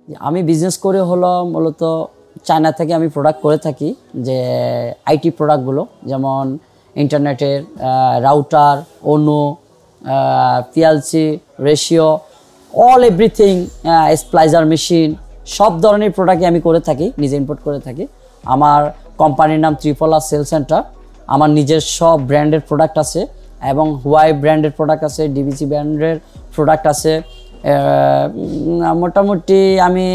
আমি বিজনেস করে হলো মূলত চায়না থেকে আমি প্রোডাক্ট করে থাকি, যে আইটি প্রোডাক্টগুলো, যেমন ইন্টারনেটের রাউটার, ওনো, পিএলসি, রেশিও, অল এভরিথিং, স্প্লাইজার মেশিন, সব ধরনের প্রোডাক্টই আমি করে থাকি, নিজে ইম্পোর্ট করে থাকি। আমার কোম্পানির নাম ত্রিপলা সেল সেন্টার। আমার নিজের সব ব্র্যান্ডের প্রোডাক্ট আছে এবং হুয়াই ব্র্যান্ডের প্রোডাক্ট আছে, ডিবিসি ব্র্যান্ডের প্রোডাক্ট আছে। মোটামুটি আমি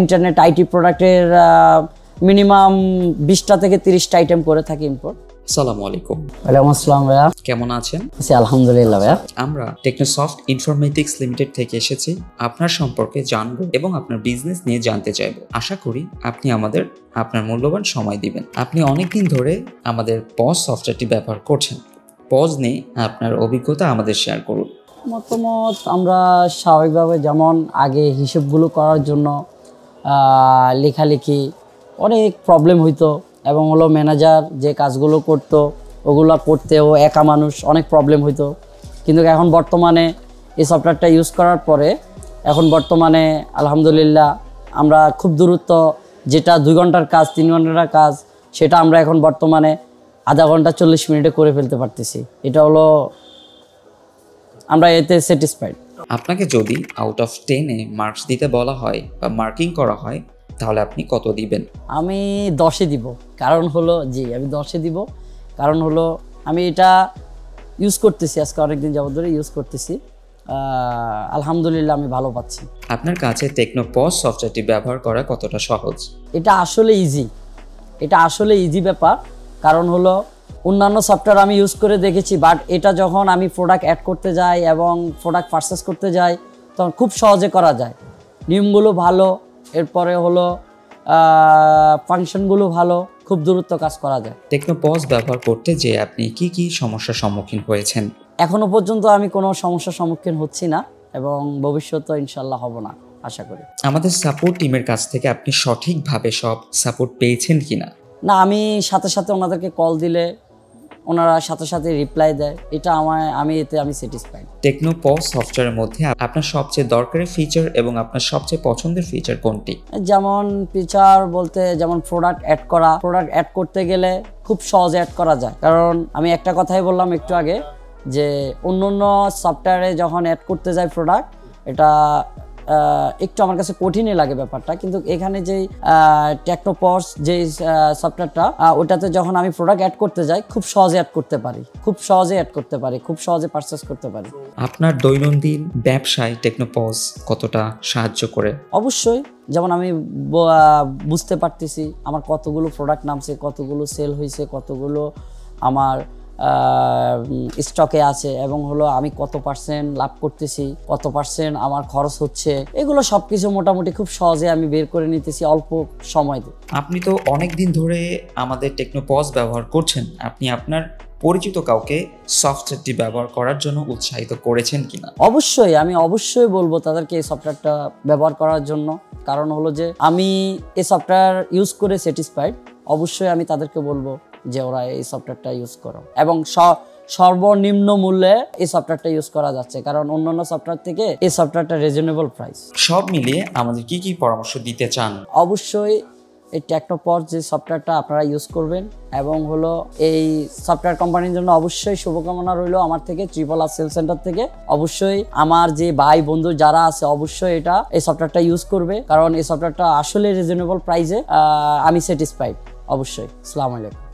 ইন্টারনেট আইটি প্রোডাক্টের মিনিমাম 20টা থেকে 30টা আইটেম করে থাকি ইম্পোর্ট। আসসালামু আলাইকুম। ওয়ালাইকুম আসসালাম ভাইয়া, কেমন আছেন? আলহামদুলিল্লাহ ভাইয়া। আমরা টেকনোসফট ইনফরমেটিক্স লিমিটেড থেকে এসেছি আপনার সম্পর্কে জানবো এবং আপনার বিজনেস নিয়ে জানতে চাইবো। আশা করি আপনি আপনার মূল্যবান সময় দিবেন। আপনি অনেকদিন ধরে আমাদের পজ সফটওয়্যারটি ব্যবহার করছেন। পজ নিয়ে আপনার অভিজ্ঞতা আমাদের শেয়ার করুন। মতামত, আমরা স্বাভাবিকভাবে যেমন আগে হিসেবগুলো করার জন্য লেখালেখি অনেক প্রবলেম হইতো, এবং হলো ম্যানেজার যে কাজগুলো করতো ওগুলো করতেও একা মানুষ অনেক প্রবলেম হইতো। কিন্তু এখন বর্তমানে এই সফটওয়্যারটা ইউজ করার পরে এখন বর্তমানে আলহামদুলিল্লাহ আমরা খুব দ্রুত, যেটা 2 ঘন্টার কাজ 3 ঘন্টার কাজ, সেটা আমরা এখন বর্তমানে আধা ঘন্টা 40 মিনিটে করে ফেলতে পারতেছি। এটা হলো আমরা এতে স্যাটিসফাইড। আপনাকে যদি আউট অফ 10-এ মার্কস দিতে বলা হয় বা মার্কিং করা হয়, তাহলে আপনি কত দিবেন? আমি 10-এ দিব। কারণ হলো আমি 10-এ দিব, কারণ হলো আমি এটা ইউজ করতেছি, আজকে অনেকদিন যাবত ধরে ইউজ করতেছি। আলহামদুলিল্লাহ আমি ভালো পাচ্ছি। আপনার কাছে টেকনোপজ সফটওয়্যারটি ব্যবহার করা কতটা সহজ? এটা আসলে ইজি ব্যাপার। কারণ হলো অন্যান্য সফটওয়্যার আমি ইউজ করে দেখেছি, বাট এটা যখন আমি প্রোডাক্ট অ্যাড করতে যাই এবং প্রোডাক্ট পারচেস করতে যাই তখন খুব সহজে করা যায়। নিয়মগুলো ভালো, এরপরে হলো ফাংশনগুলো ভালো, খুব দ্রুত কাজ করা যায়। টেকনোপজ ব্যবহার করতে যে আপনি কি সমস্যার সম্মুখীন হয়েছেন? এখনো পর্যন্ত আমি কোনো সমস্যার সম্মুখীন হচ্ছি না এবং ভবিষ্যতে ইনশাল্লাহ হব না, আশা করি। আমাদের সাপোর্ট টিমের কাছ থেকে আপনি সঠিকভাবে সব সাপোর্ট পেয়েছেন কিনা? না, আমি সাথে সাথে ওনাদেরকে কল দিলে ওনারা সাথে সাথে রিপ্লাই দেয়, এটা আমি স্যাটিসফাইড। টেকনোপজ সফটওয়্যারের মধ্যে আপনার সবচেয়ে দরকারি ফিচার এবং আপনার সবচেয়ে পছন্দের ফিচার কোনটি? যেমন ফিচার বলতে, যেমন প্রোডাক্ট অ্যাড করতে গেলে খুব সহজে অ্যাড করা যায়। কারণ আমি একটা কথাই বললাম একটু আগে, যে অন্য সফটওয়্যারে যখন অ্যাড করতে যায় প্রোডাক্ট, এটা একটু আমার কাছে কঠিনই লাগে ব্যাপারটা। কিন্তু এখানে যেই টেকনোপজ যেই সফটওয়্যারটা, ওটাতে যখন আমি প্রোডাক্ট অ্যাড করতে যাই খুব সহজে অ্যাড করতে পারি, খুব সহজে পারচেস করতে পারি। আপনার দৈনন্দিন ব্যবসায় টেকনোপজ কতটা সাহায্য করে? অবশ্যই, যেমন আমি বুঝতে পারতেছি আমার কতগুলো প্রোডাক্ট নামছে, কতগুলো সেল হয়েছে, কতগুলো আমার স্টকে আছে, এবং হলো আমি কত পার্সেন্ট লাভ করতেছি, কত পার্সেন্ট আমার খরচ হচ্ছে, এগুলো সবকিছু মোটামুটি খুব সহজে আমি বের করে নিতেছি অল্প সময়তে। আপনি তো অনেক দিন ধরে আমাদের টেকনোপজ ব্যবহার করছেন, আপনি আপনার পরিচিত কাউকে সফটওয়্যারটি ব্যবহার করার জন্য উৎসাহিত করেছেন কিনা? আমি অবশ্যই বলবো তাদেরকে এই সফটওয়্যারটা ব্যবহার করার জন্য। কারণ হলো যে আমি এই সফটওয়্যার ইউজ করে স্যাটিসফাইড। অবশ্যই আমি তাদেরকে বলবো যে ওরা এই সফটওয়্যারটা ইউজ করো, এবং সর্বনিম্ন মূল্যে এই সফটওয়্যারটা ইউজ করা যাচ্ছে, কারণ অন্যান্য সফটওয়্যার থেকে এই সফটওয়্যারটা রিজনেবল প্রাইস। সব মিলিয়ে আমাদের কি পরামর্শ দিতে চান? অবশ্যই এই টেকনোপজ যে সফটওয়্যারটা আপনারা ইউজ করবেন, এবং হলো এই সফটওয়্যার কোম্পানির জন্য অবশ্যই শুভকামনা রইল আমার থেকে, ত্রিপলা সেল সেন্টার থেকে। অবশ্যই আমার যে ভাই বন্ধু যারা আছে অবশ্যই এই সফটওয়্যারটা ইউজ করবে, কারণ এই সফটওয়্যারটা আসলে রিজনেবল প্রাইসে আমি স্যাটিসফাইড। অবশ্যই। আসসালামু আলাইকুম।